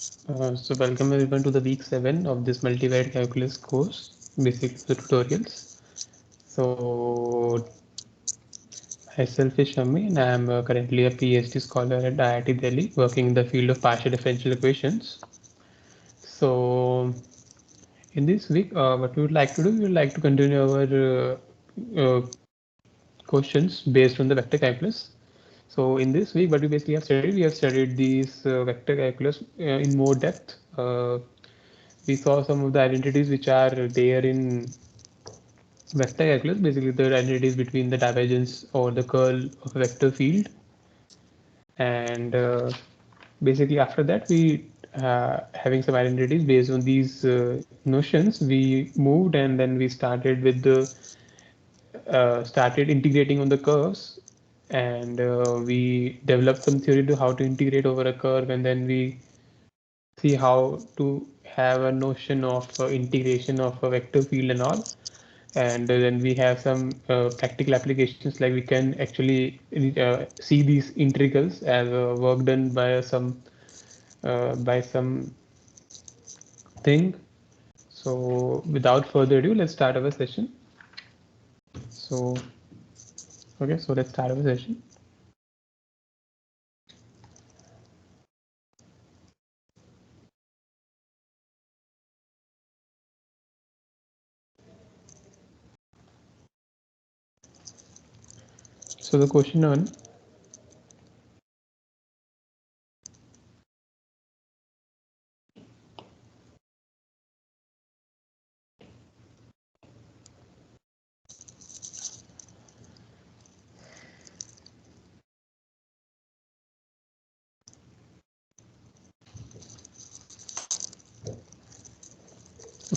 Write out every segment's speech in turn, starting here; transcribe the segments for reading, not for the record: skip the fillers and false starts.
So welcome everyone to the week 7 of this multivariate calculus course, basic tutorials. So myself is Shami and I am currently a PhD scholar at IIT Delhi working in the field of partial differential equations. So in this week, what we would like to do, we would like to continue our questions based on the vector calculus. So in this week, what we basically have studied, we have studied these vector calculus in more depth. We saw some of the identities which are there in vector calculus, basically the identities between the divergence or the curl of a vector field. And basically after that, we having some identities based on these notions, we moved and then we started with the started integrating on the curves, and we developed some theory to how to integrate over a curve, and then we see how to have a notion of integration of a vector field and all. And then we have some practical applications, like we can actually see these integrals as work done by some thing. So without further ado, let's start our session. So okay, so let's start our session. So the question on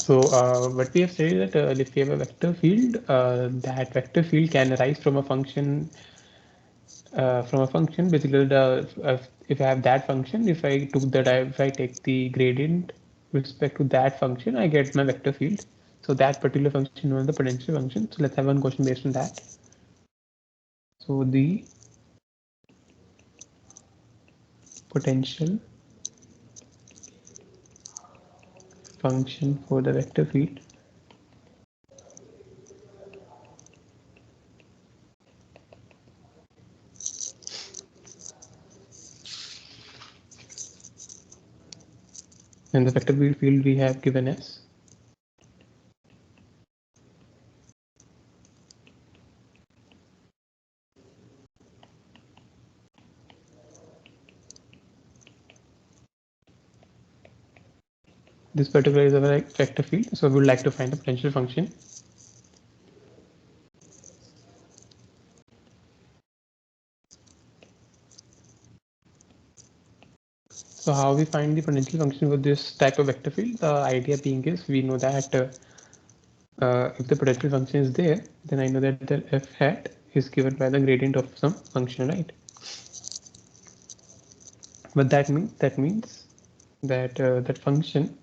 what we have said is that if we have a vector field, that vector field can arise from a function. Basically, if I have that function, if I take the gradient with respect to that function, I get my vector field. So that particular function is known as the potential function. So let's have one question based on that. So the potential function for the vector field and the vector field we have given as this particular is our vector field. So we would like to find the potential function. So how we find the potential function with this type of vector field? The idea being is we know that if the potential function is there, then I know that the f hat is given by the gradient of some function, right? But that means that that function,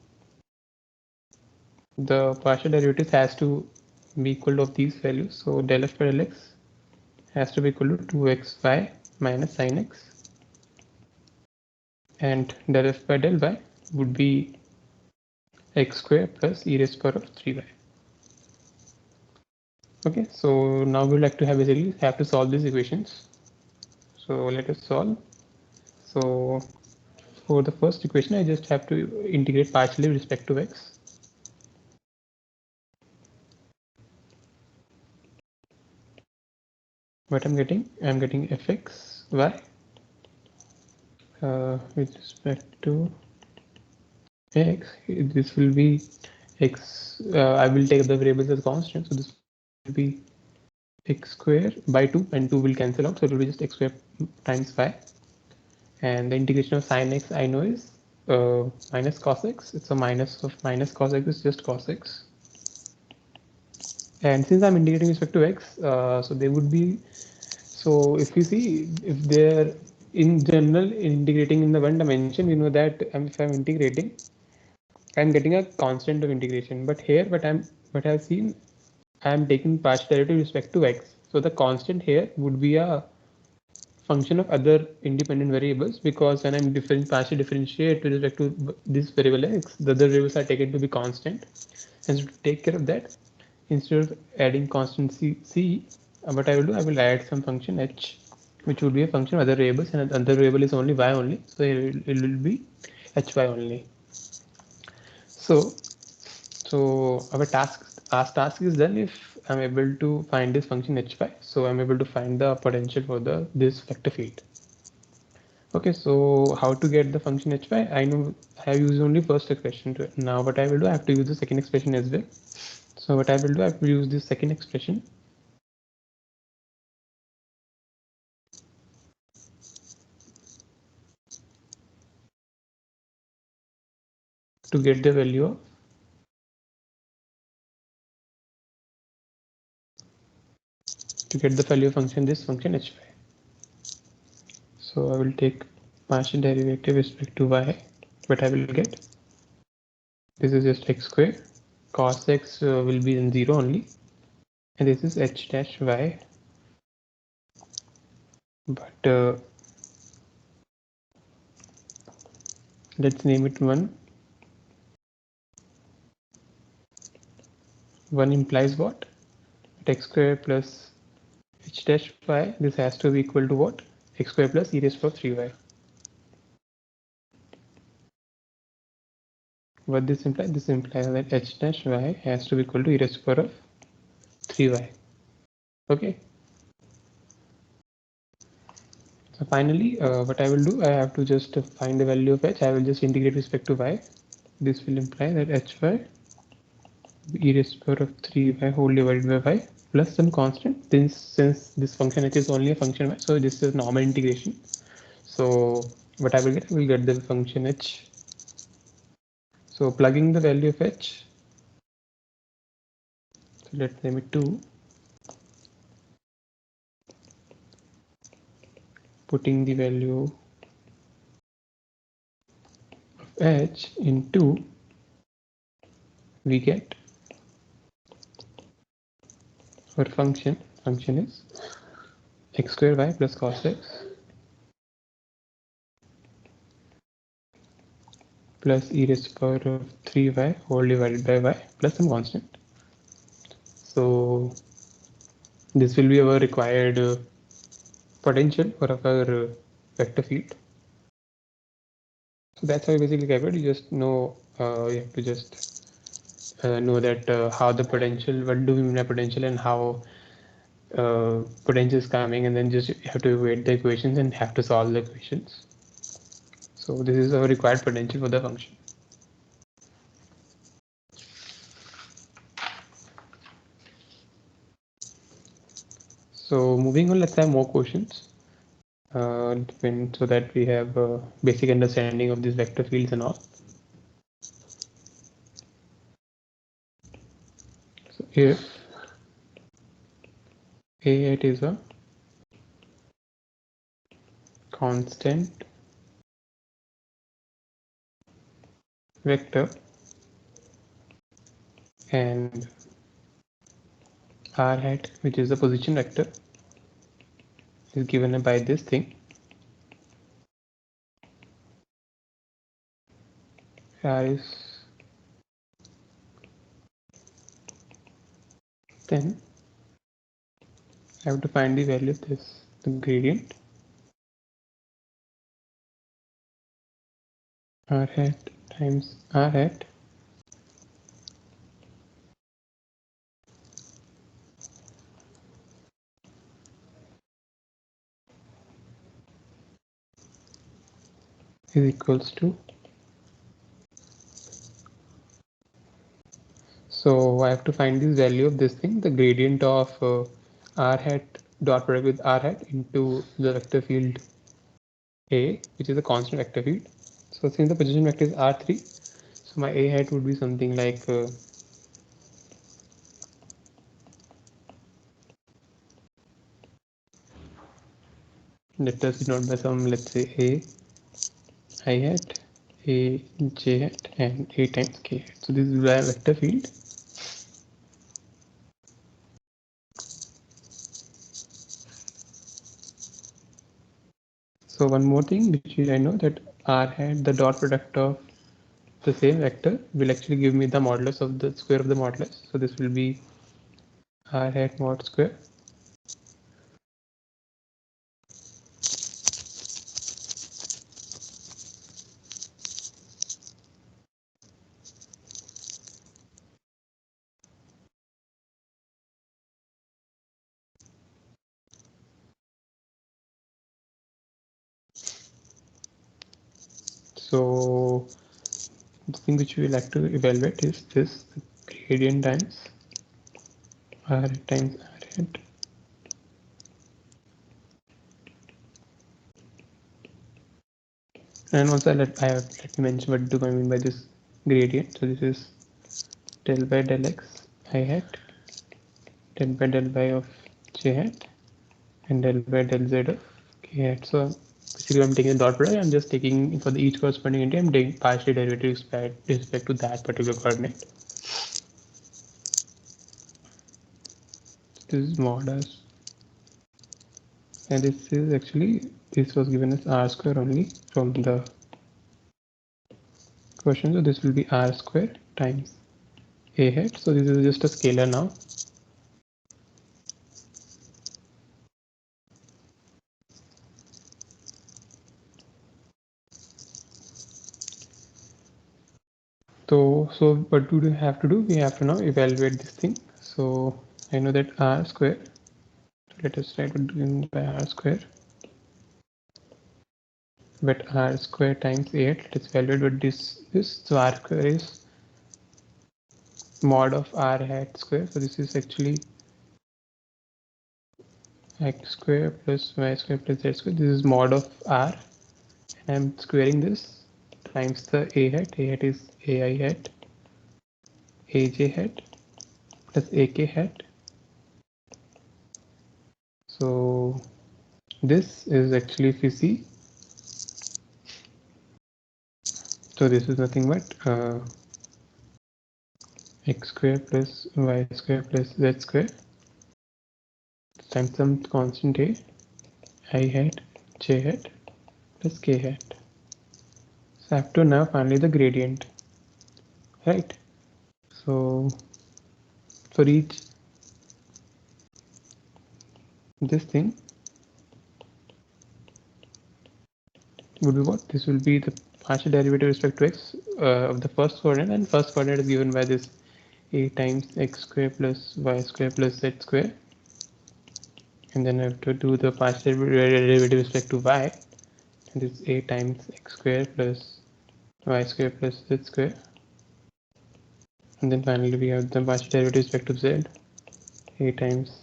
the partial derivative has to be equal to these values. So del f by del x has to be equal to 2xy minus sin x, and del f by del y would be x square plus e raised to power of 3y. Okay, so now we'd like to have to solve these equations. So let us solve. So for the first equation, I just have to integrate partially with respect to x. What I'm getting fxy with respect to x. This will be x. I will take the variables as constant, so this will be x square by 2, and 2 will cancel out, so it will be just x square times y. And the integration of sin x I know is minus cos x. It's a minus of minus cos x is just cos x. And since I'm integrating with respect to x, so they would be, so if you see, if they're in general integrating in the one dimension, we know that if I'm integrating, I'm getting a constant of integration. But here, what I've seen, I'm taking partial derivative with respect to x. So the constant here would be a function of other independent variables, because when I'm partially differentiate with respect to this variable x, the other variables are taken to be constant. And so to take care of that, instead of adding constant c, what I will do, I will add some function h, which would be a function of other variables, and other variable is only y only, so it will be hy only. So our task is done if I'm able to find this function hy. So I'm able to find the potential for this vector field. Okay, so how to get the function hy? I know I have used only first expression to it. Now what I will do, I have to use the second expression as well. So what I will do, I will use this second expression to get the value of function, this function hy. So I will take partial derivative with respect to y. What I will get, this is just x square, cos x will be in 0 only, and this is h dash y. But let's name it 1. 1 implies what? That x square plus h dash y, this has to be equal to what? X square plus e raised to power 3y. What this implies? This implies that h dash y has to be equal to e raised to power of 3y. Okay. So finally, what I will do, I have to just find the value of h. I will just integrate with respect to y. This will imply that hy e raised to power of 3y whole divided by y plus some constant. Since this function h is only a function y, so this is normal integration. So what I will get the function h. So plugging the value of h, so let's name it 2. Putting the value of h in 2, we get our function is x square y plus cos x plus e raised to power of 3y whole divided by y plus some constant. So this will be our required potential for our vector field. So that's how you basically calculate. You just know, you have to just know that how the potential, what do we mean by potential, and how potential is coming, and then just have to evaluate the equations and have to solve the equations. So this is our required potential for the function. So moving on, let's have more questions. So that we have a basic understanding of these vector fields and all. So if A is a constant vector and r hat, which is the position vector, is given by this thing, r is, then I have to find the value of this, the gradient r hat times r hat is equals to, so I have to find this value of this thing, the gradient of r hat dot product with r hat into the vector field A, which is a constant vector field. So since the position vector is r3, so my A hat would be something like let us denote by some, let's say A I hat, A j hat, and A times k hat. So this is a vector field. So one more thing which is I know that r hat, the dot product of the same vector, will actually give me the modulus of the square of the modulus. So this will be r hat mod square. So the thing which we like to evaluate is this gradient times r times r hat. And also let me mention what do I mean by this gradient. So this is del by del x I hat, del by of j hat, and del by del z of k hat. So basically I'm taking a dot product, I'm just taking for the each corresponding entity, I'm taking partial derivatives with respect to that particular coordinate. This is modulus, and this was given as r square only from the question. So this will be r square times a hat. So this is just a scalar now. So what do we have to do? We have to now evaluate this thing. So I know that r square. Let us try to do by r square. But r square times 8. Let's evaluate what this is. So r square is mod of r hat square. So this is actually x square plus y square plus z square. This is mod of r. And I'm squaring this times the a hat. A hat is ai hat, aj hat plus ak hat. So this is actually, if you see, so this is nothing but x square plus y square plus z square times some constant a, I hat, j hat plus k hat. So I have to now finally the gradient, right? So for each this thing would be what? This will be the partial derivative with respect to x of the first coordinate, and first coordinate is given by this a times x square plus y square plus z square, and then I have to do the partial derivative with respect to y, and this a times x square plus y square plus z square, and then finally we have the partial derivative with respect to z, a times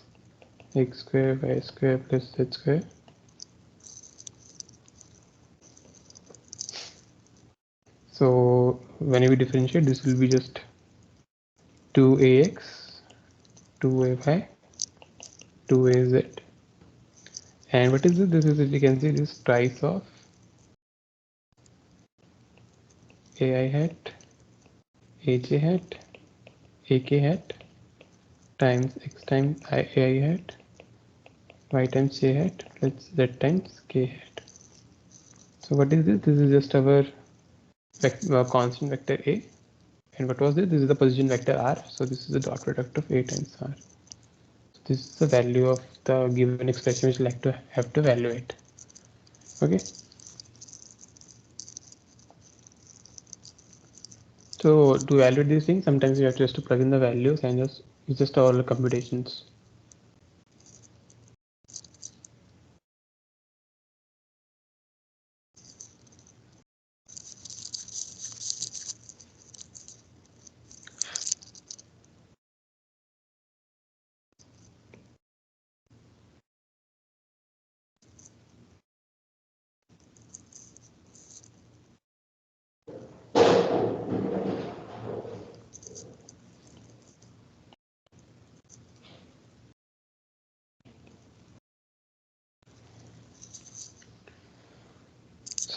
x square y square plus z square. So whenever we differentiate, this will be just 2ax, 2ay, 2az. And what is this? This is, if you can see, this price of ai hat, aj hat, ak hat times x times ai hat, y times j hat plus z times k hat. So what is this? This is just our constant vector a. And what was this? This is the position vector r. So this is the dot product of a times r. So this is the value of the given expression which you like to have to evaluate. Okay. So to evaluate these things, sometimes you have just to plug in the values and it's just all the computations.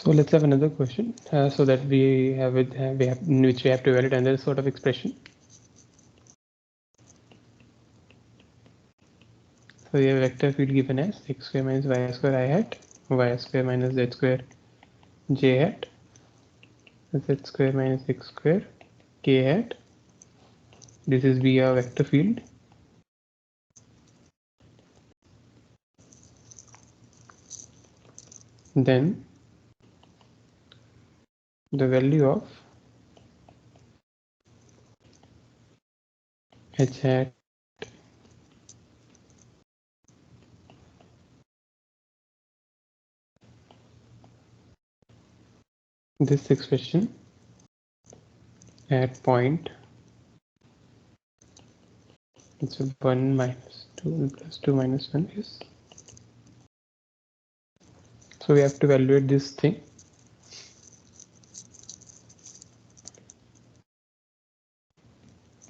So let's have another question, so that we have which we have to evaluate another sort of expression. So we have a vector field given as x square minus y square I hat y square minus z square j hat, z square minus x square k hat. This is via vector field. Then the value of h hat this expression at point, it's 1 minus 2 plus 2 minus 1 is, so we have to evaluate this thing.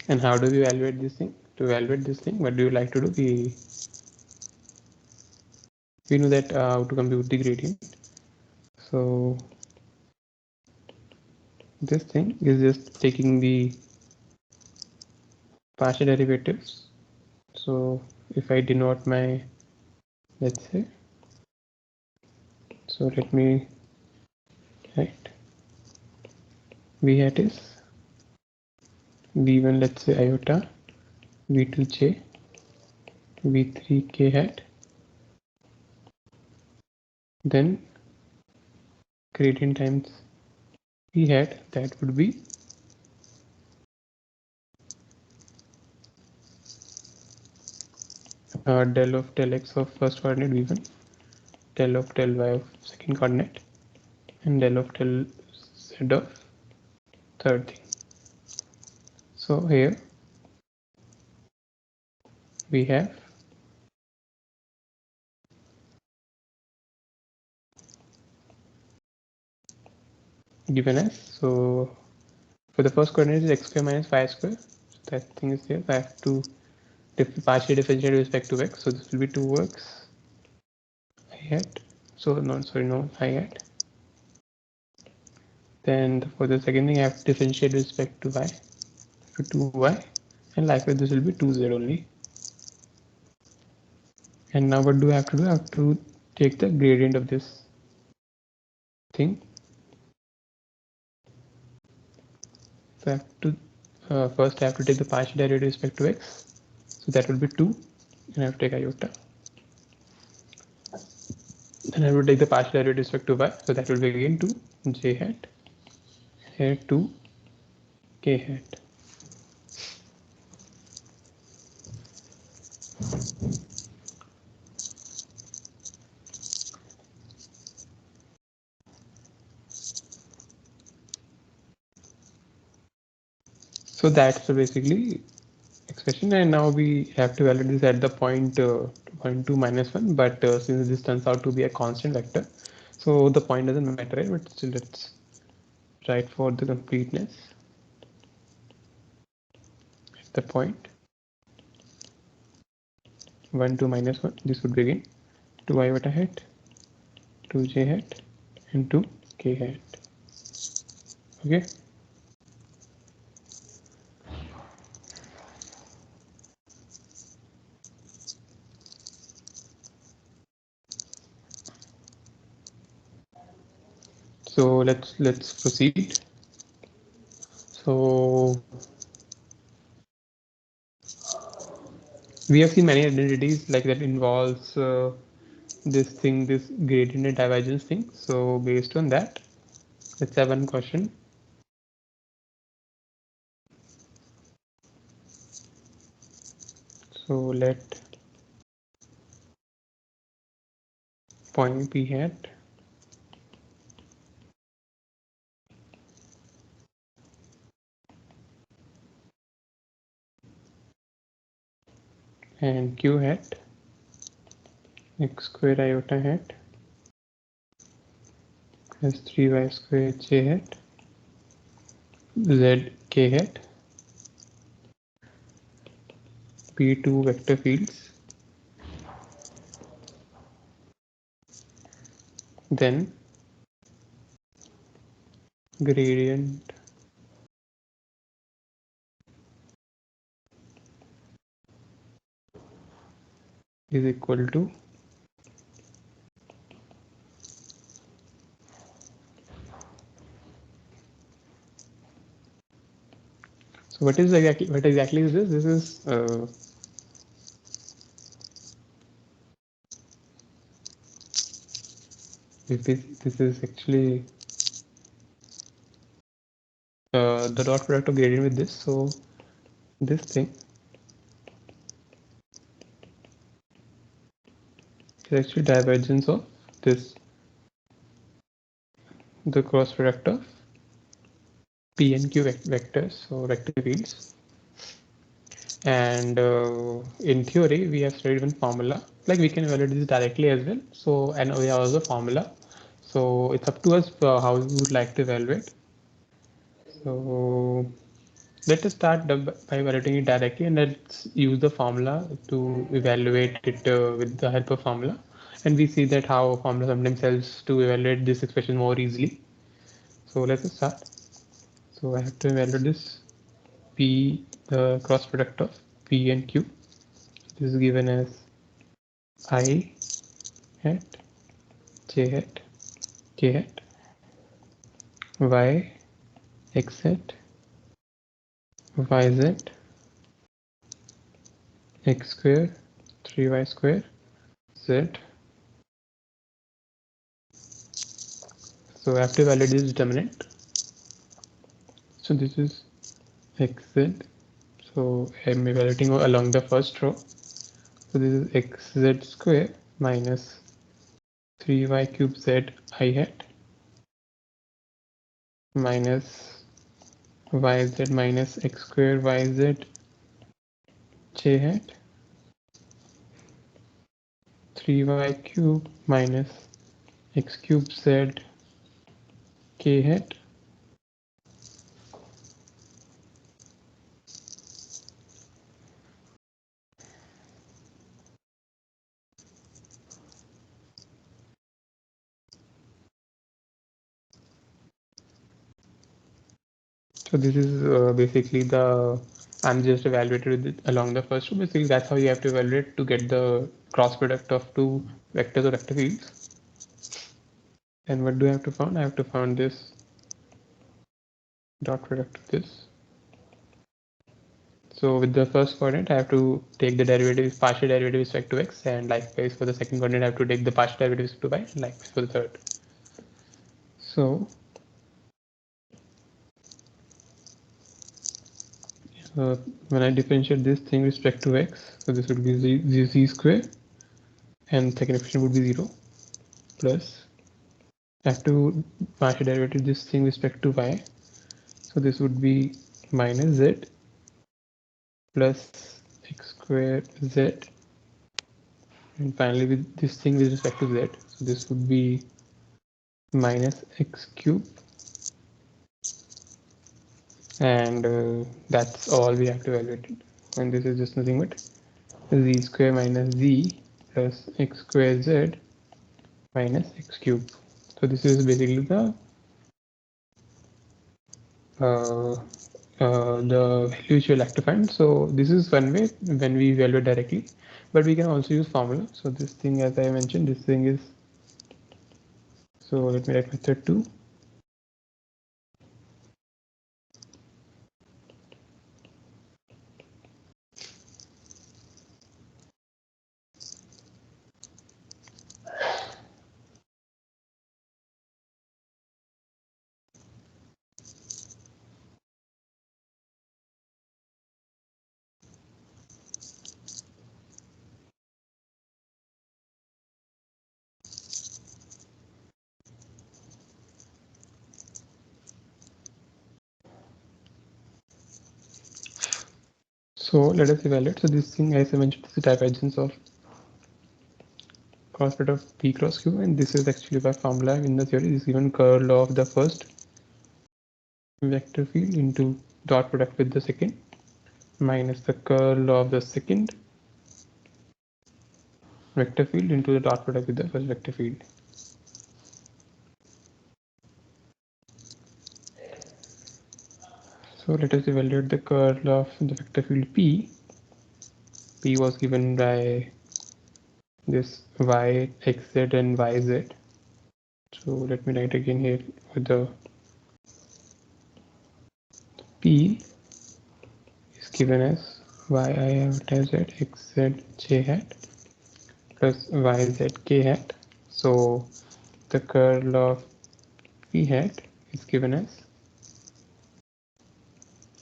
And how do we evaluate this thing? To evaluate this thing, what do you like to do? We know that how to compute the gradient. So this thing is just taking the partial derivatives. So if I denote my, let's say, so let me write v hat is v1, let's say iota, v2 j, v3 k hat, then gradient times v hat, that would be del of del x of first coordinate v1, del of del y of second coordinate, and del of del z of third thing. So here we have given as, so for the first coordinate is x square minus 5 square, so that thing is here. I have to partially differentiate with respect to x, so this will be 2x I hat, so no I hat. Then for the second thing I have to differentiate with respect to y, so 2y, and likewise this will be 2z only. And now what do I have to do? I have to take the gradient of this thing. So I have to first I have to take the partial derivative with respect to x, so that will be 2, and I have to take iota. Then I will take the partial derivative with respect to y, so that will be again 2 j hat, here 2 k hat. So that's basically expression, and now we have to evaluate this at the point 0.2 minus 1, but since this turns out to be a constant vector, so the point doesn't matter, right? But still let's write for the completeness at the point 1 2 minus 1, this would be again 2 iota hat, 2 j hat, and 2 k hat. Okay. So let's proceed. So we have seen many identities like that involves this thing, this gradient and divergence thing. So based on that, let's have one question. So let point p hat and q hat x square iota hat plus 3y square j hat z k hat p2 vector fields. Then gradient is equal to So what exactly is this? This is this is actually the dot product of gradient with this. So this thing is actually divergence of this, the cross product of P and Q vectors, so vector fields. And in theory, we have studied one formula. Like we can evaluate this directly as well. So and we have also formula. So it's up to us how we would like to evaluate. So let us start by evaluating it directly, and let's use the formula to evaluate it with the help of formula. And we see that how formula sometimes helps to evaluate this expression more easily. So let's start. So I have to evaluate this P, the cross product of P and Q. This is given as I hat, J hat, K hat, Y, X hat, Y Z, X square, 3Y square, Z. So I have to evaluate this determinant. So this is xz. So I'm evaluating along the first row. So this is xz square minus 3y cube z I hat minus yz minus x square yz j hat 3y cube minus x cube z k hat So this is basically the I'm just evaluated with it along the first row. Basically, that's how you have to evaluate to get the cross product of two vectors or vector fields. And what do I have to find? I have to find this dot product of this. So with the first coordinate, I have to take the derivative, partial derivative with respect to x, and likewise for the second coordinate, I have to take the partial derivative with respect to y, and likewise for the third. So when I differentiate this thing with respect to x, so this would be z square, and second expression would be 0, plus I have to partial derivative this thing with respect to y, so this would be minus z plus x square z, and finally with this thing with respect to z, so this would be minus x cube, and that's all we have to evaluate it. And this is just nothing but z square minus z plus x square z minus x cube. So this is basically the value which we'll have to find. So this is one way when we evaluate directly, but we can also use formula. So this thing, as I mentioned, this thing is, so let me write method 2. So let us evaluate. So this thing, as I mentioned, is the divergence of cross product of P cross Q, and this is actually by formula in the theory. This is given curl of the first vector field into dot product with the second minus the curl of the second vector field into the dot product with the first vector field. So let us evaluate the curl of the vector field P. P was given by this y, xz and yz. So let me write again here with the P given as yi iota z xz j hat plus yz k hat. So the curl of p hat is given as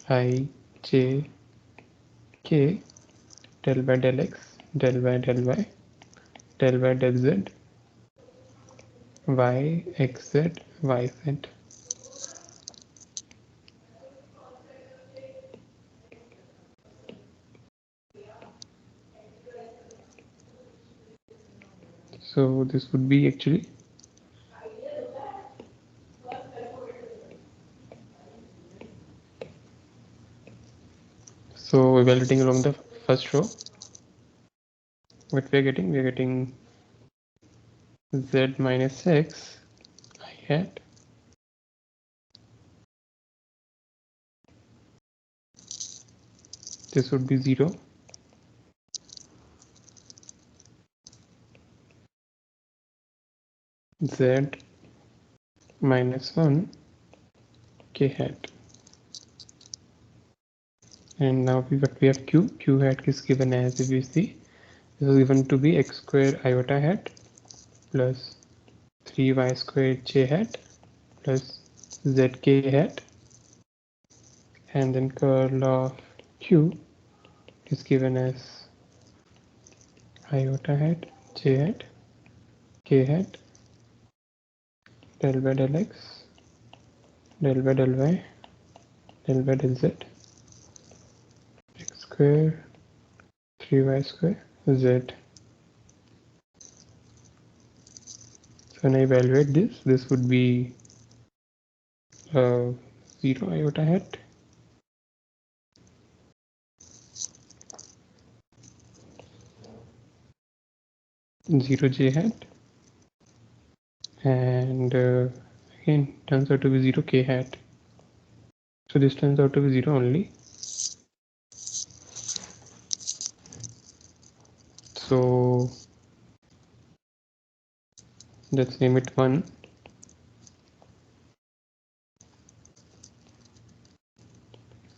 I j k del by del x del by del y del by del z y xz yz. So this would be actually, so evaluating along the first row, what we are getting z minus x I hat this would be 0, z minus 1 k hat, and now what we have q hat is given as, if you see, this is given to be x square iota hat plus 3y squared j hat plus zk hat, and then curl of q is given as iota hat j hat k hat del by del x del by del y del by del z x square 3y square z. So when I evaluate this would be 0 iota hat, 0 j hat, and again turns out to be 0 k hat. So this turns out to be 0 only. So let's name it 1.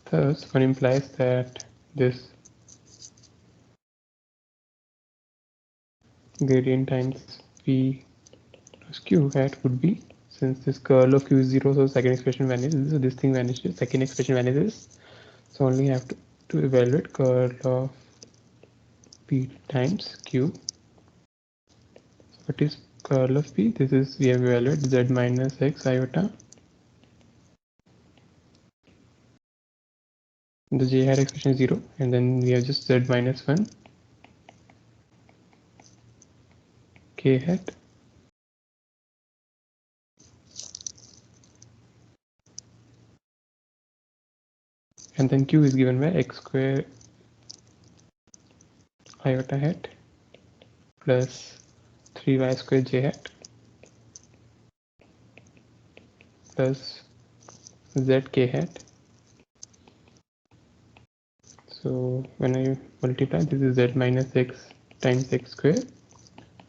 Thus 1 implies that this gradient times p plus q hat would be, since this curl of q is 0, so second expression vanishes, so this thing vanishes, second expression vanishes, so only have to evaluate curl of p times q. So what is curl of p? This is, we have evaluated z minus x iota, the j hat expression is 0, and then we have just z minus 1 k hat and then q is given by x square iota hat plus 3y square j hat plus zk hat. So when I multiply, this is z minus x times x square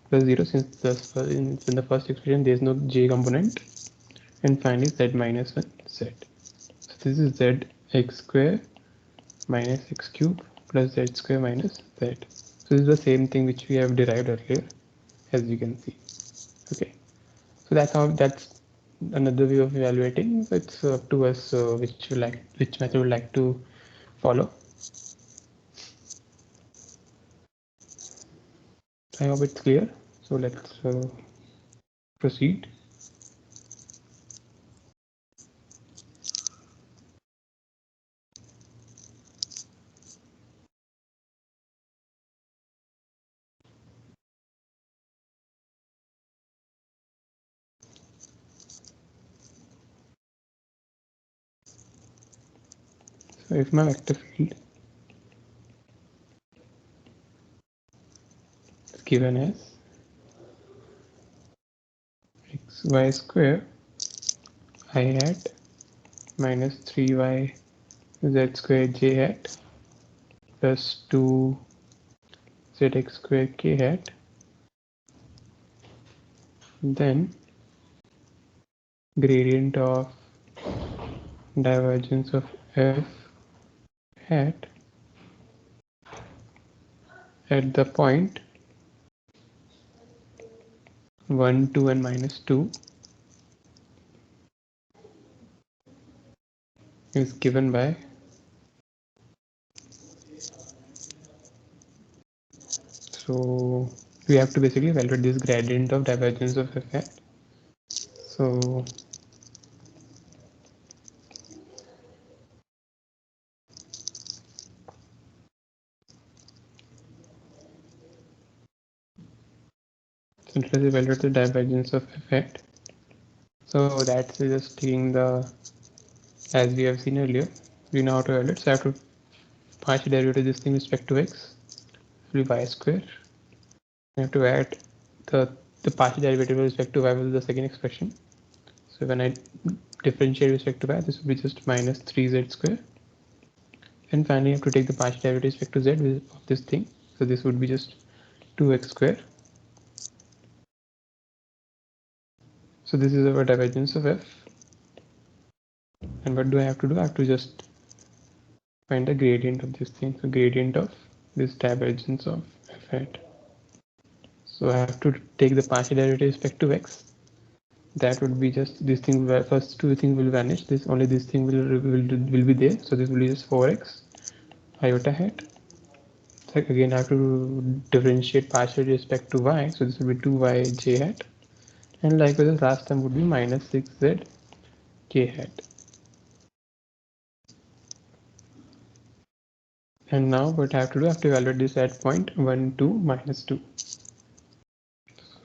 plus 0, since in the first expression there is no j component, and finally z minus 1 z. So this is z x square minus x cube plus z square minus z. So this is the same thing which we have derived earlier, as you can see. Okay, so that's another way of evaluating. It's up to us which method we like to follow. I hope it's clear. So let's proceed. So if my vector field is given as xy square I hat minus 3y z square j hat plus 2 zx square k hat, then gradient of divergence of f hat at the point 1, 2 and minus 2 is given by, so we have to basically evaluate this gradient of divergence of f. So let us evaluate the divergence of f. So that's just taking the, as we have seen earlier, we know how to evaluate. So I have to partial derivative this thing with respect to x will be y square. I have to add the partial derivative with respect to y with the second expression. So when I differentiate with respect to y, this will be just minus 3z square. And finally, I have to take the partial derivative with respect to z of this thing. So this would be just 2x square. So this is our divergence of f. And what do I have to do? I have to just find the gradient of this thing. So gradient of this divergence of f hat. So I have to take the partial derivative with respect to x. That would be just this thing. First two things will vanish. This only this thing will be there. So this will be just 4x iota hat. So again, I have to differentiate partially with respect to y. So this will be 2y j hat. And likewise, the last term would be minus 6z k hat. And now what I have to do, I have to evaluate this at point 1, 2, minus 2.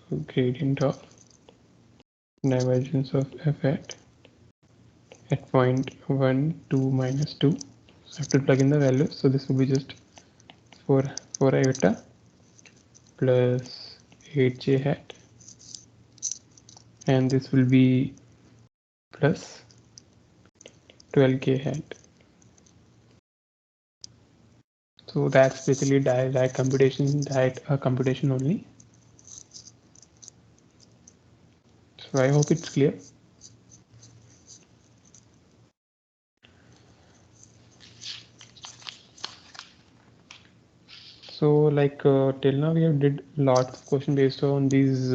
So gradient of divergence of f at point 1, 2, minus 2. So I have to plug in the values. So this will be just 4 iota plus 8j hat, and this will be plus 12k hat. So that's basically direct computation only. So I hope it's clear. So like till now we have did lots of question based on these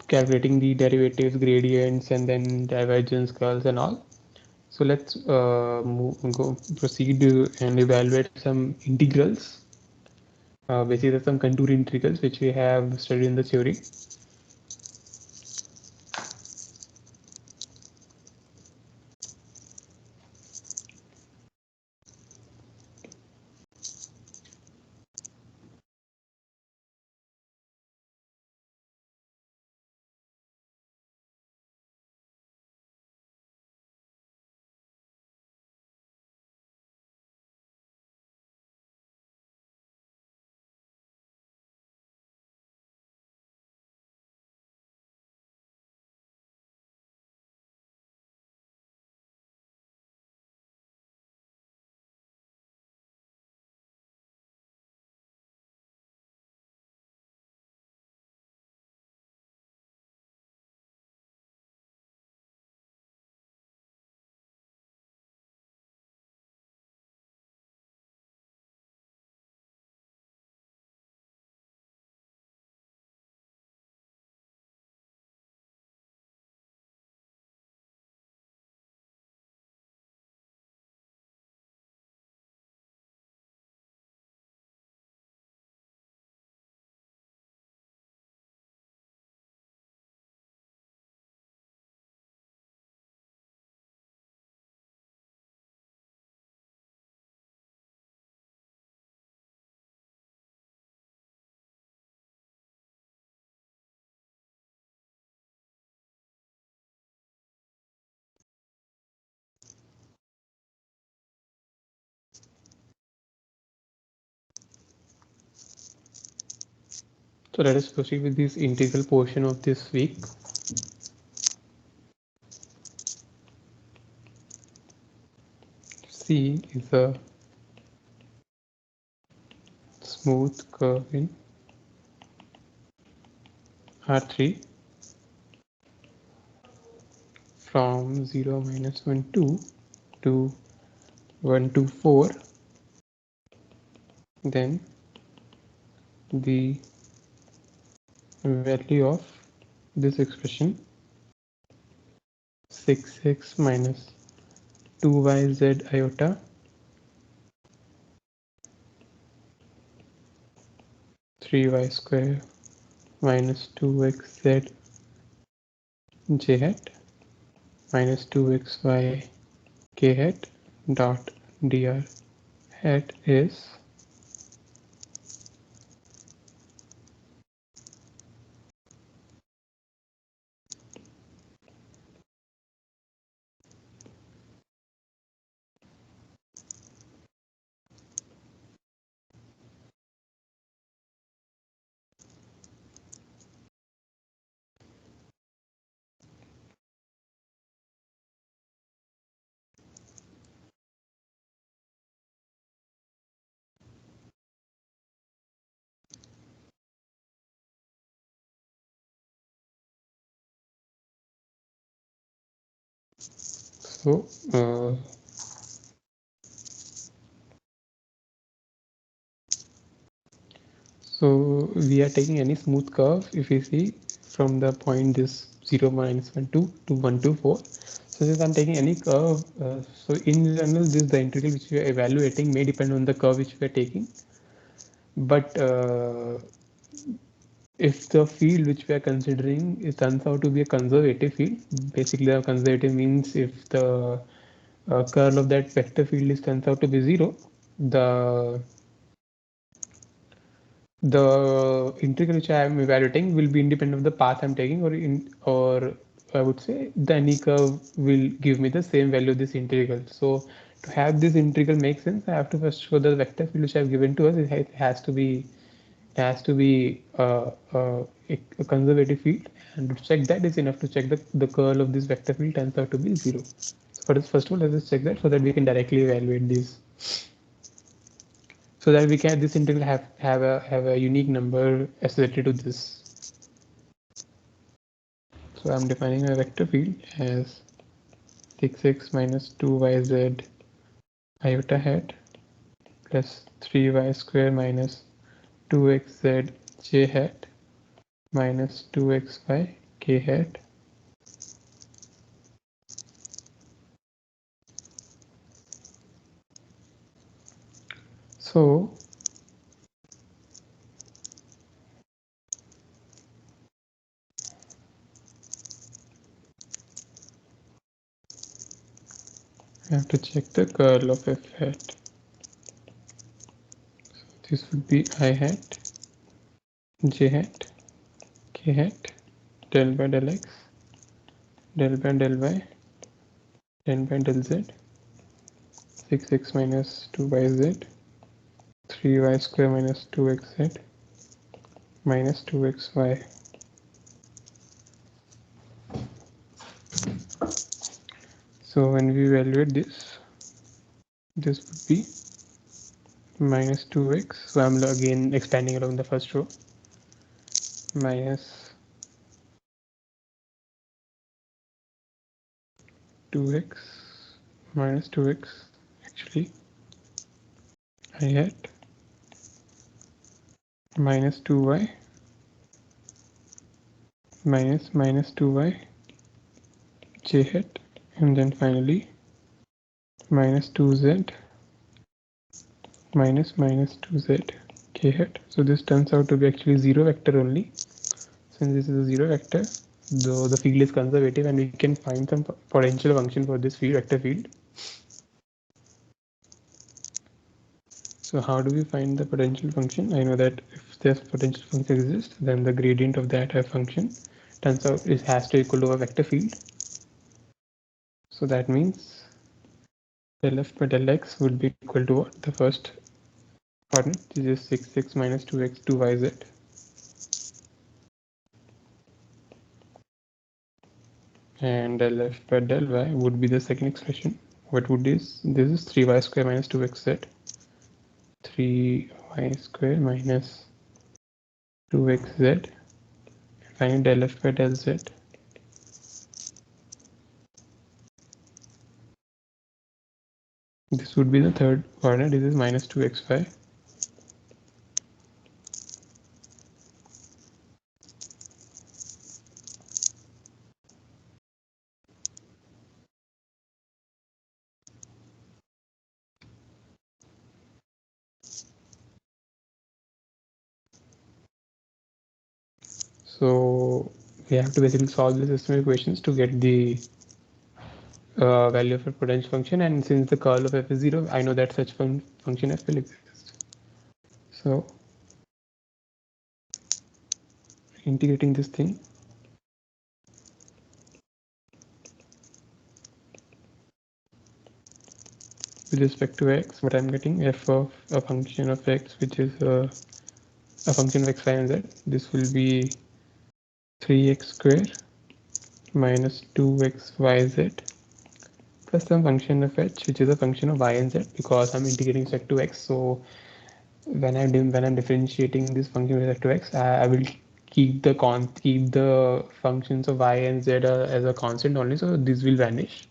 calculating the derivatives, gradients, and then divergence curls and all. So let's proceed and evaluate some integrals. Basically some contour integrals which we have studied in the theory. So let us proceed with this integral portion of this week. C is a smooth curve in R3 from 0 minus 1 2 to 1 to 4, then the value of this expression 6x minus 2yz iota three y square minus 2xz j hat minus 2xy k hat dot dr hat is so so we are taking any smooth curve if we see from the point this 0 minus 1 2 to 1 2 4. So since I'm taking any curve, so in general this the integral which we are evaluating may depend on the curve which we are taking. But if the field which we are considering it turns out to be a conservative field, basically a conservative means if the curl of that vector field is turns out to be 0, the integral which I am evaluating will be independent of the path I'm taking, or I would say the any curve will give me the same value of this integral. So to have this integral make sense, I have to first show the vector field which I have given to us. It has to be a conservative field, and to check that is enough to check the curl of this vector field turns out to be 0. So first of all, let's just check that so that we can directly evaluate this. So that we can this integral have a unique number associated to this. So I'm defining a vector field as 6x minus 2yz iota hat plus 3y square minus 2xz j hat minus 2xy k hat. So I have to check the curl of f hat. So this would be I hat, j hat, k hat, del by del x, del by del y, del by del z, 6x minus 2yz, 3y square minus 2xz, minus 2xy. So when we evaluate this would be minus 2x. So I'm again expanding along the first row. Minus 2x minus 2x actually I hat minus 2y minus 2y j hat, and then finally minus 2z minus 2z k hat. So this turns out to be actually 0 vector only. Since this is a 0 vector, though the field is conservative, and we can find some potential function for this field vector field. So how do we find the potential function? I know that if this potential function exists, then the gradient of that function turns out it has to equal to a vector field. So that means del f by del x would be equal to what? The first coordinate, this is 6x minus 2x 2yz. And del f by del y would be the second expression. What would this is 3y square minus 2xz. 3y square minus 2xz. Finally del f by del z. This would be the third coordinate. This is minus 2xy. So we have to basically solve the system equations to get the value of a potential function, and since the curl of f is 0, I know that such function f will exist. So integrating this thing, with respect to x, what I'm getting, f of a function of x, which is a function of x, y, and z. This will be 3x squared minus 2xyz plus some function of h, which is a function of y and z, because I'm integrating respect to x. So when I'm differentiating this function with respect to x, I will keep the functions of y and z as a constant only. So this will vanish.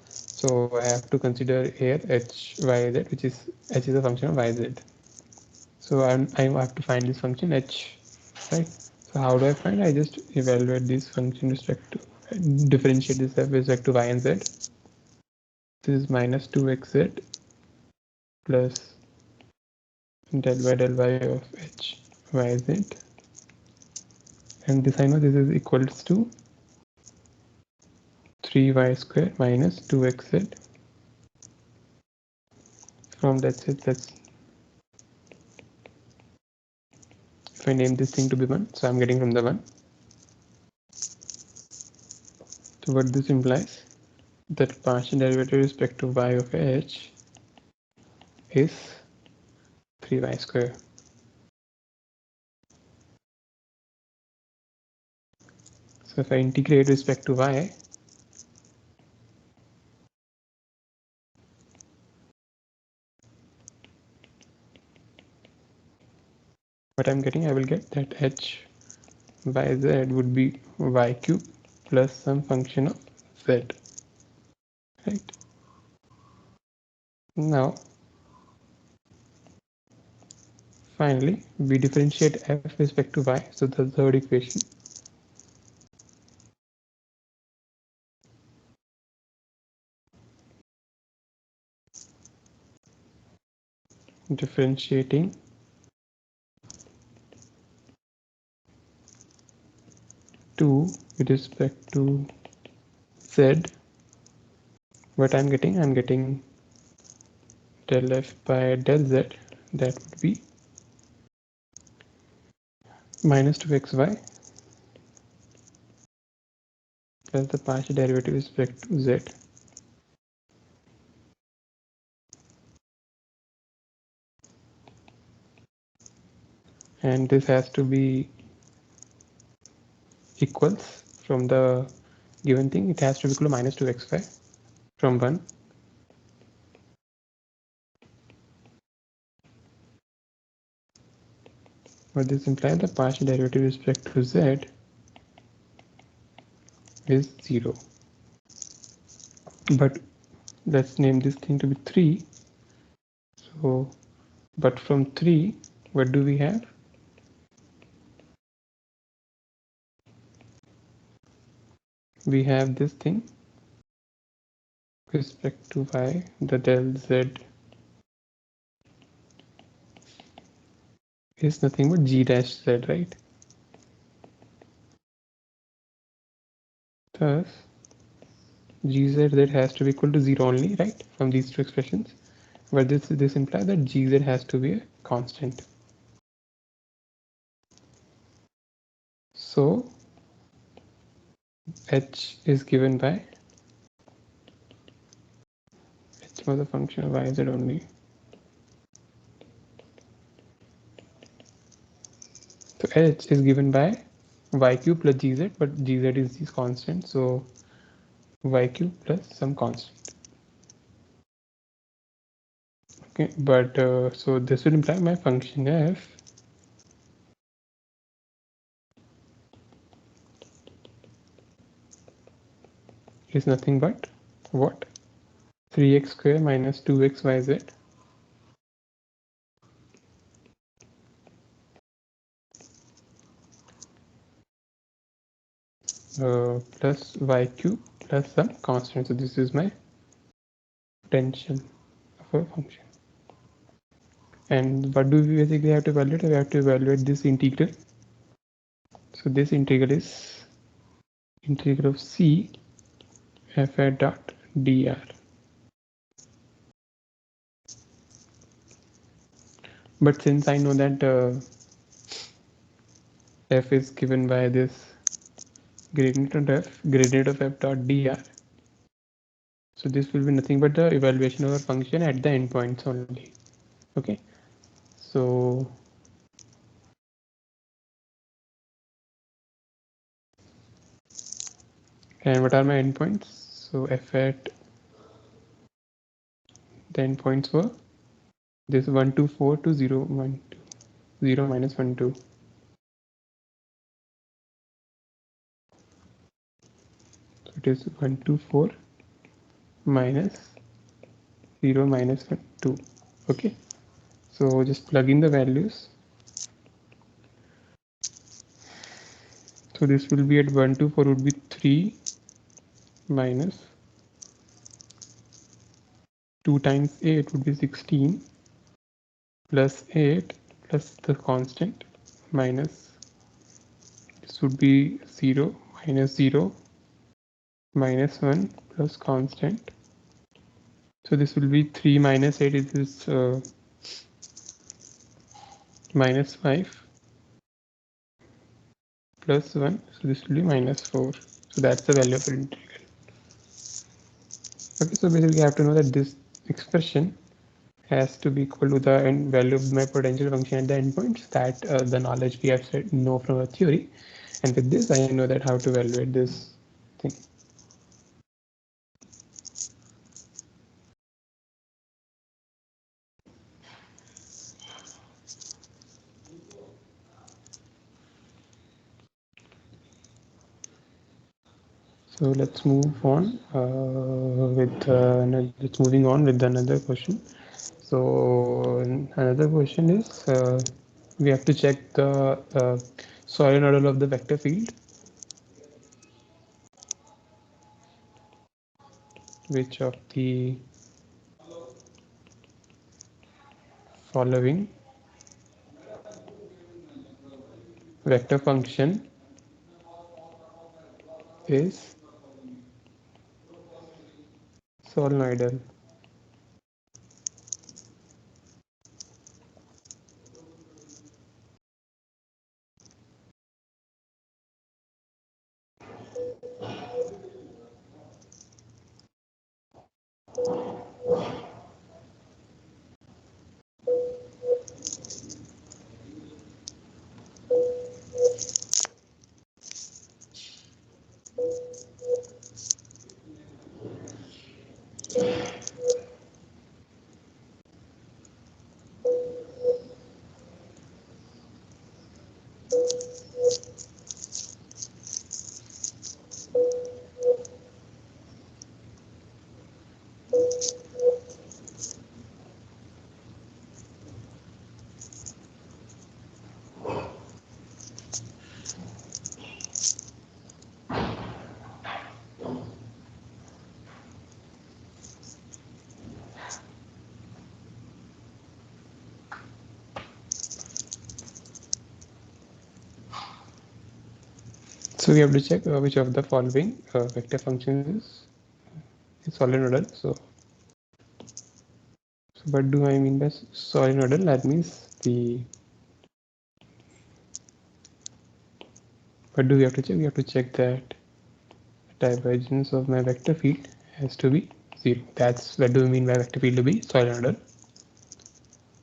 So I have to consider here h, y, z, which is h is a function of y, z. So I have to find this function h, right? So how do I find? I just evaluate this function respect to differentiate this with respect to y and z. This is minus 2xz plus del y of h y z, and this I know this is equals to 3y square minus 2xz from that's if I name this thing to be 1, so I'm getting from the 1. So what this implies, that partial derivative with respect to y of h is 3y square. So if I integrate with respect to y, what I'm getting, I will get that h y z would be y cube plus some function of z, right? Now finally we differentiate f with respect to y, so the third equation, differentiating 2 with respect to z, what I'm getting del f by del z, that would be minus 2xy plus the partial derivative with respect to z, and this has to be equals from the given thing, it has to be equal to minus 2xy from 1. What this implies, the partial derivative with respect to z is 0. But let's name this thing to be 3. So, but from 3, what do we have? We have this thing with respect to y, the del z is nothing but g dash z, right? Thus, gz has to be equal to 0 only, right? From these two expressions. But this implies that gz has to be a constant. So, h is given by h was a function of yz only. So h is given by y cube plus gz, but gz is this constant, so y cube plus some constant. Okay, but so this will imply my function f is nothing but what? 3x square minus 2xyz plus y cube plus some constant. So this is my potential of a function. And what do we basically have to evaluate? We have to evaluate this integral. So this integral is integral of c f at dot dr. But since I know that f is given by this gradient of f dot dr, so this will be nothing but the evaluation of our function at the endpoints only. Okay, so and what are my endpoints? So f at the endpoints were this 1 2 4 to 0 1 2 0 minus 1 2. So it is 1 2 4 minus 0 minus 1 2. Okay, so just plug in the values. So this will be at 1 2 4 would be 3 minus 2 times 8 would be 16 plus 8 plus the constant minus this would be 0 minus 0 minus 1 plus constant. So this will be 3 minus 8 is minus 5 plus 1. So this will be minus 4. So that's the value of the integral. Okay, so basically I have to know that this expression has to be equal to the value of my potential function at the endpoints. That the knowledge we have said know from our theory, and with this I know that how to evaluate this thing. So let's move on let's moving on with another question. So another question is we have to check the solenoidal of the vector field, which of the following vector function is solenoidal. So we have to check which of the following vector functions is solenoidal. So what do I mean by solenoidal? That means what do we have to check? We have to check that divergence of my vector field has to be 0. That's what do we mean by vector field to be solenoidal.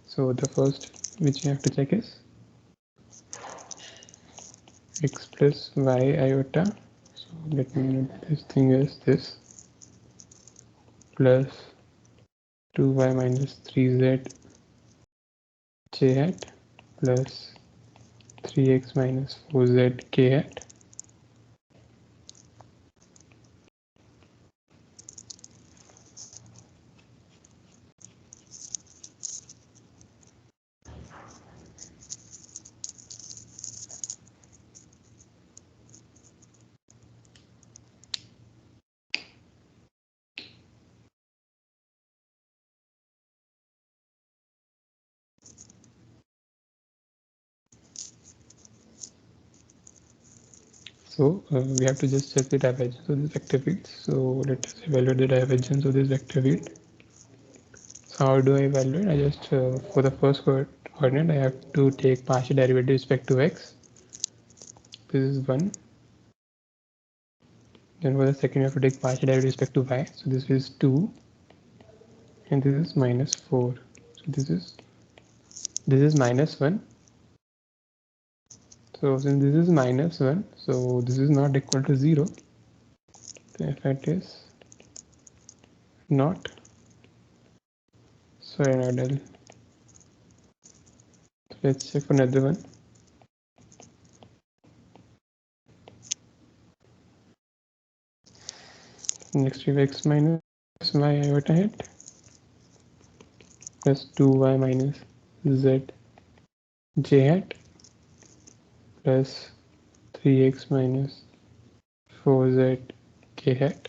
So the first which you have to check is x plus y iota. So let me note this thing as this plus 2y minus 3z j hat plus 3x minus 4z k hat. we have to just check the divergence of this vector field. So let us evaluate the divergence of this vector field. So how do I evaluate? I just for the first coordinate I have to take partial derivative with respect to x. This is 1. Then for the second you have to take partial derivative with respect to y. So this is 2, and this is minus 4. So this is minus 1. So since this is minus 1, so this is not equal to 0. The effect is not sinusoidal. So let's check for another one. Next we have x minus y iota hat plus 2y minus z j hat plus 3x minus 4z k hat.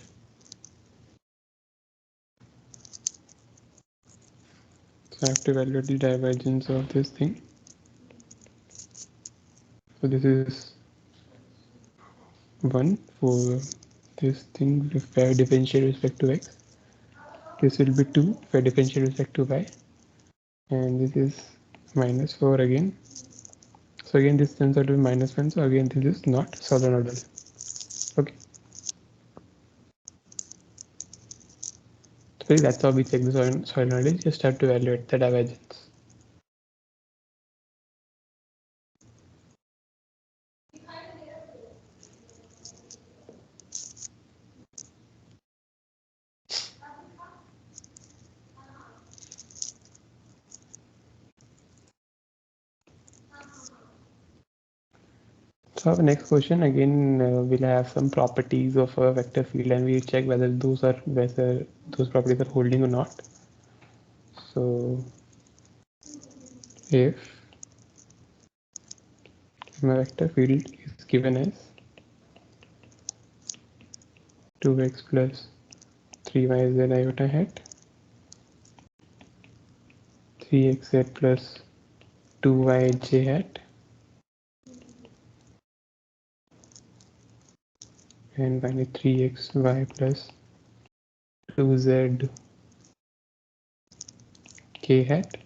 So I have to evaluate the divergence of this thing. So this is 1 for this thing if I differentiate with respect to x. This will be 2 if I differentiate with respect to y. And this is minus 4 again. So again this turns out to be minus 1. So again this is not solenoidal. Okay. So that's how we check the solenoid. Just have to evaluate the divergence. So our next question again we'll have some properties of a vector field and we'll check whether those properties are holding or not. So if my vector field is given as 2x plus 3yz iota hat, 3xz plus 2yj hat, and finally 3xy plus 2z k hat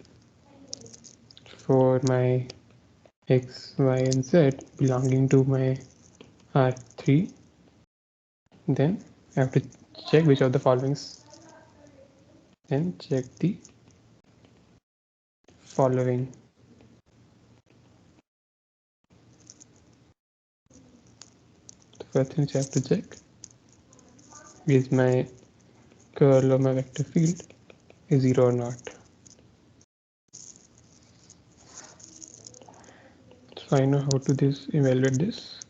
for my x, y, and z belonging to my R3, then I have to check which of the followings. Then check the following. The first thing I have to check is my curl of my vector field is 0 or not. So I know how to evaluate this.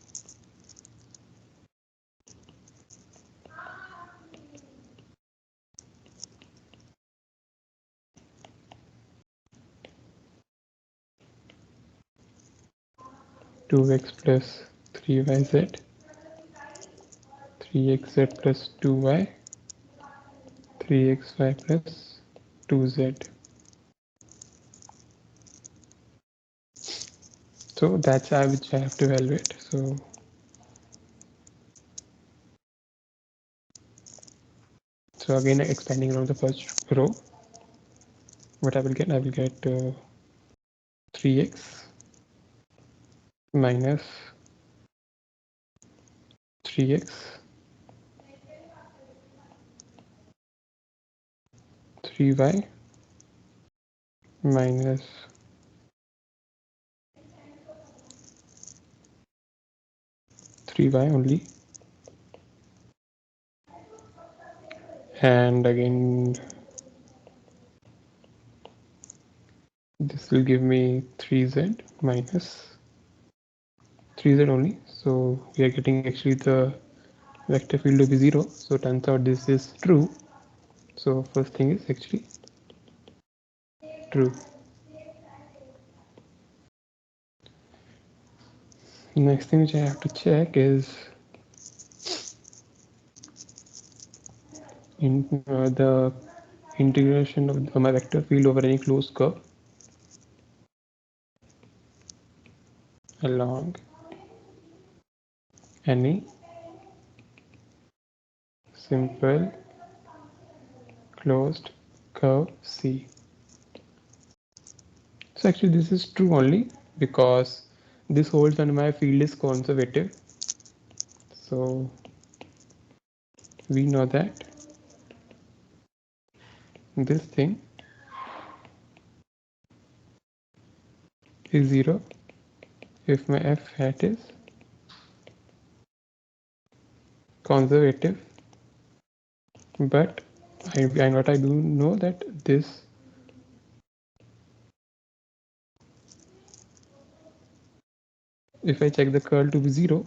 Two x plus 3yz, 3xz plus 2y, 3xy plus 2z. So that's how which I have to evaluate. So again expanding around the first row, what I will get 3x minus 3x 3y minus 3y only, and again this will give me 3z minus 3z only. So we are getting actually the vector field to be 0. So turns out this is true. So first thing is actually true. Next thing which I have to check is in the integration of my vector field over any closed curve along any simple closed curve C. So actually this is true only because this holds and my field is conservative. So we know that this thing is 0 if my f hat is conservative, but what I do know that this if I check the curl to be 0,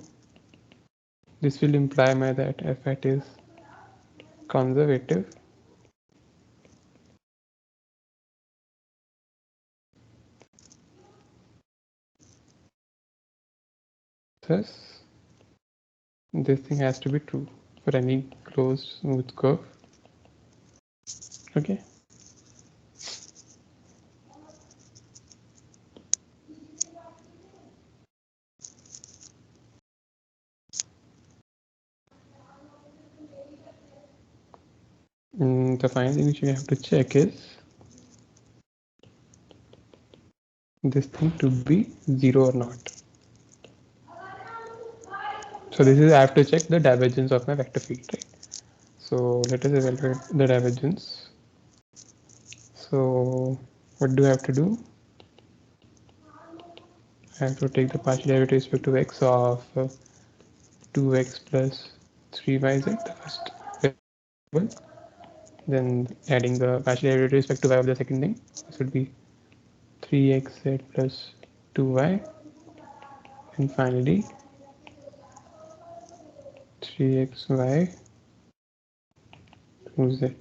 this will imply my that f hat is conservative. Thus, this thing has to be true for any closed smooth curve. Okay. The final thing which we have to check is this thing to be 0 or not. So this is I have to check the divergence of my vector field, right? So let us evaluate the divergence. So what do I have to do? I have to take the partial derivative with respect to x of 2x plus 3yz, the first variable. Then adding the partial derivative with respect to y of the second thing. This would be 3xz plus 2y. And finally 3xy 2z.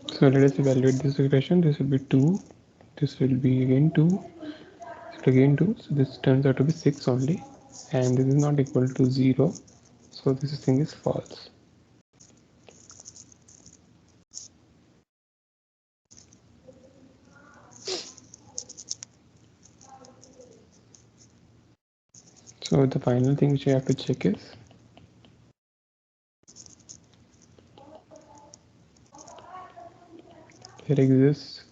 So let us evaluate this expression. This will be 2. This will be again 2. This will again 2. So this turns out to be 6 only. And this is not equal to 0. So this thing is false. So the final thing which I have to check is there exists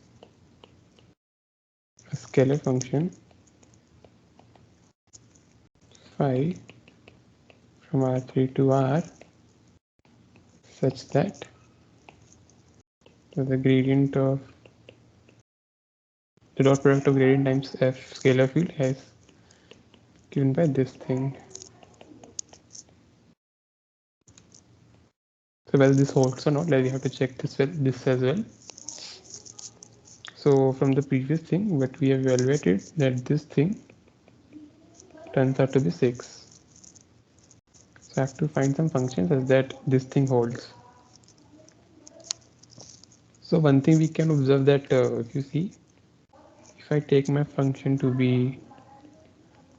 a scalar function phi from R3 to R such that the gradient of the dot product of gradient times f scalar field has given by this thing. So whether this holds or not, we have to check this as well. So from the previous thing, what we have evaluated that this thing turns out to be 6. So I have to find some function such that this thing holds. So one thing we can observe that if you see, if I take my function to be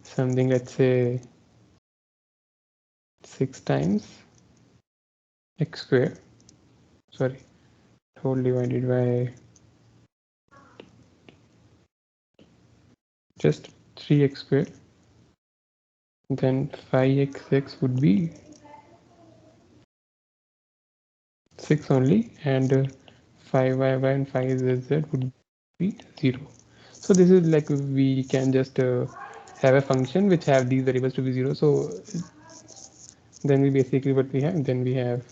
something, let's say 6 times x square, sorry, whole divided by just 3x square, then 5xx would be 6 only, and 5yy and 5zz would be 0. So this is like we can just have a function which have these variables to be 0. So then we basically what we have, then we have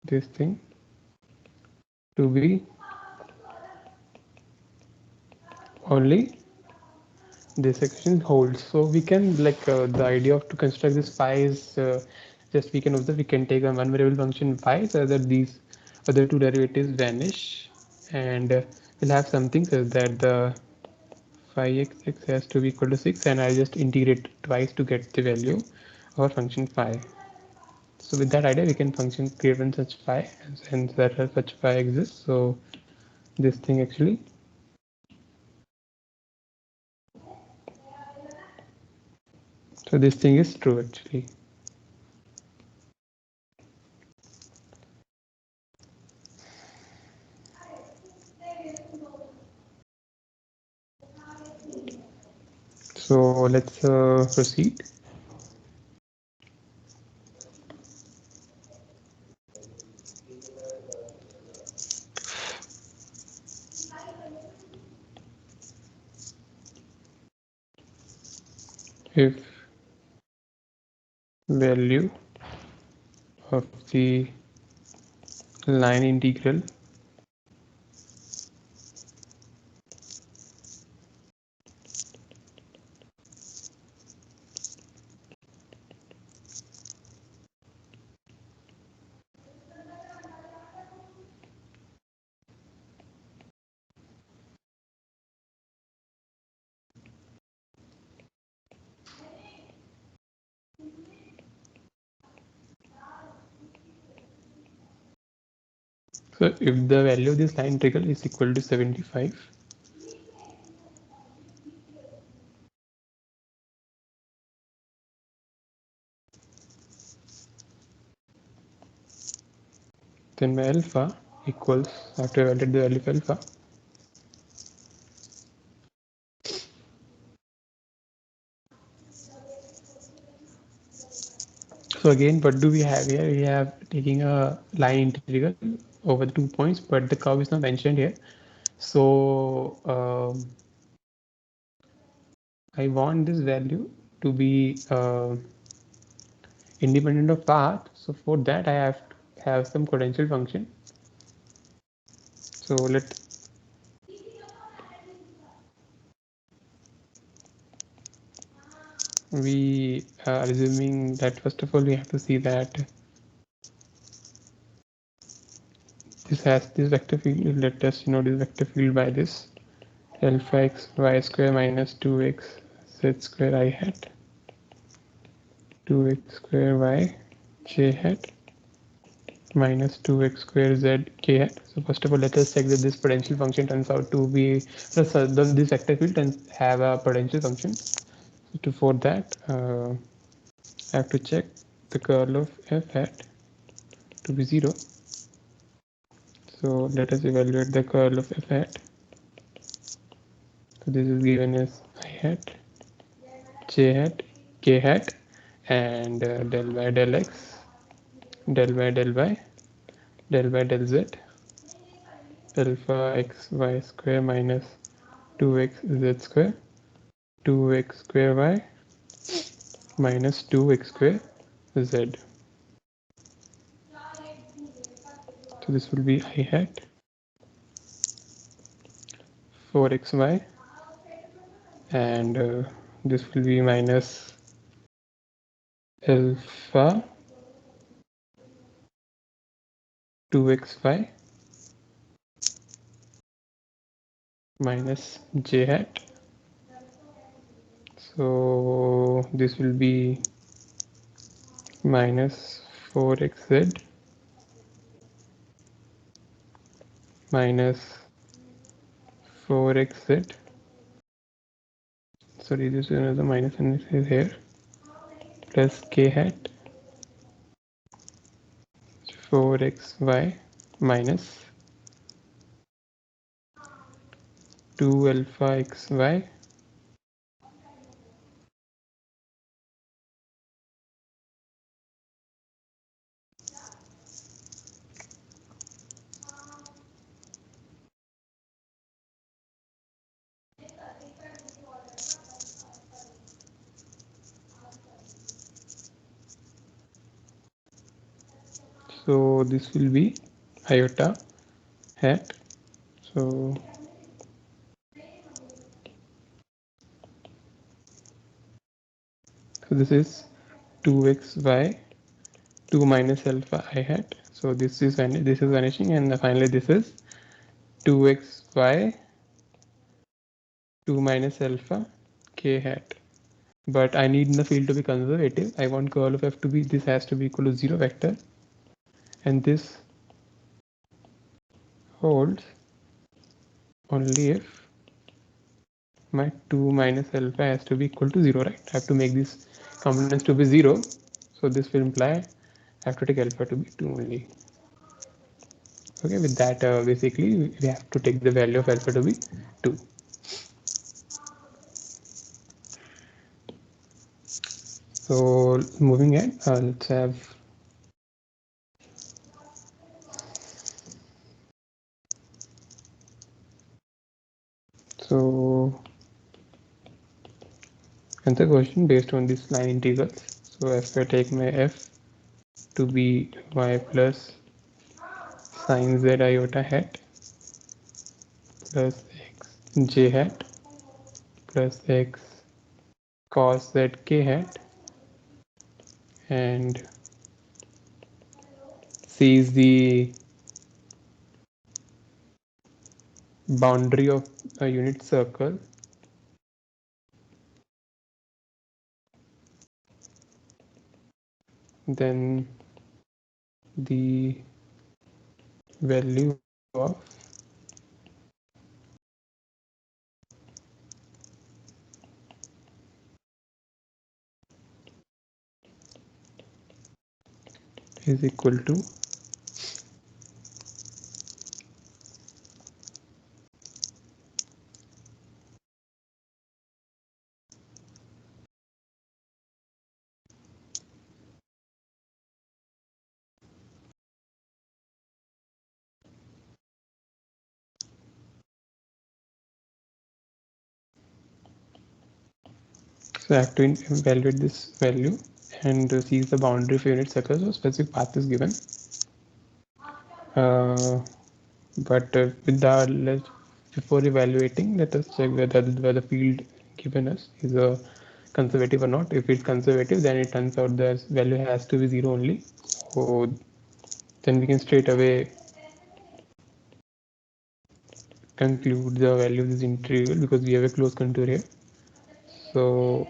this thing to be only this section holds. So we can like the idea of to construct this phi is just we can observe we can take a one variable function phi so that these other two derivatives vanish, and we'll have something so that the phi x has to be equal to 6, and I just integrate twice to get the value of our function phi. So with that idea we can function create one such phi, and hence that such phi exists. So this thing actually, so this thing is true actually. So let's proceed. If value of the line integral so if the value of this line integral is equal to 75, then my alpha equals, after evaluate the value of alpha, so again what do we have here? We have taking a line integral over the 2 points, but the curve is not mentioned here. So I want this value to be independent of path. So for that I have to have some potential function. So we are assuming that first of all we have to see that this has this vector field. Let us this vector field by this alpha x y square minus 2x z square I hat 2x square y j hat minus 2x square z k hat. So first of all, let us check that this potential function turns out to be this vector field and have a potential function. So for that, I have to check the curl of f hat to be 0. So let us evaluate the curl of f hat. So this is given as I hat, j hat, k hat, and del y del x, del y del y, del y del z, alpha x y square minus 2x z square, 2x square y minus 2x square z. So this will be I hat 4xy, and this will be minus alpha 2xy minus j hat. So this will be minus 4xz minus 4xz. Sorry, this is another minus and this is here, plus k hat 4xy minus 2 alpha xy so this will be iota hat. So this is 2xy 2 minus alpha I hat. So this is vanishing, and finally this is 2xy 2 minus alpha k hat. But I need the field to be conservative. I want curl of f to be, this has to be equal to 0 vector, and this holds only if my 2 minus alpha has to be equal to 0, right? I have to make these components to be 0. So this will imply I have to take alpha to be 2 only. Okay, with that, basically we have to take the value of alpha to be 2. So moving ahead, let's have so answer question based on this line integrals. So if I take my f to be y plus sine z iota hat plus x j hat plus x cos z k hat, and c is the boundary of a unit circle, then the value of is equal to so I have to evaluate this value and see the boundary for unit circle. So specific path is given. But with the before evaluating, let us check whether the field given us is a conservative or not. If it's conservative, then it turns out the value has to be 0 only. So then we can straight away conclude the value of this integral because we have a closed contour here. So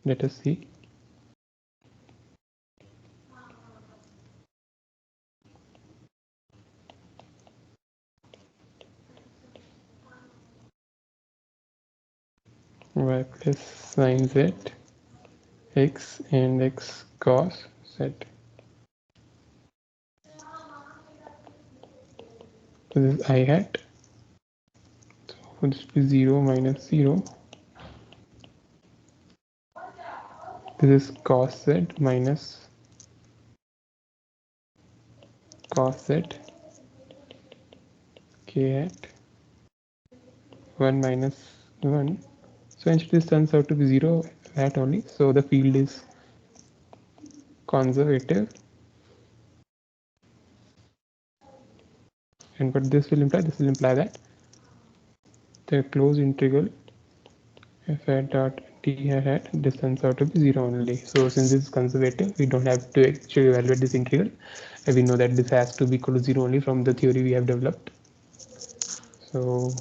let us see. Y plus sine z x and x cos z. So this is I hat. So this will be 0 minus 0. This is cos z minus cos z k hat 1 minus 1. So actually this turns out to be 0 hat only. So the field is conservative. And what this will imply? This will imply that the closed integral f hat dot d hat this turns out to be 0 only. So since this is conservative, we don't have to actually evaluate this integral. And we know that this has to be equal to 0 only from the theory we have developed. So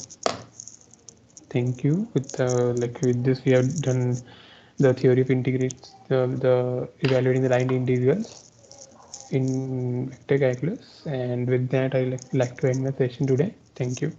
thank you. With this we have done the theory of integrates the evaluating the line integrals in vector calculus, and with that I like to end my session today. Thank you.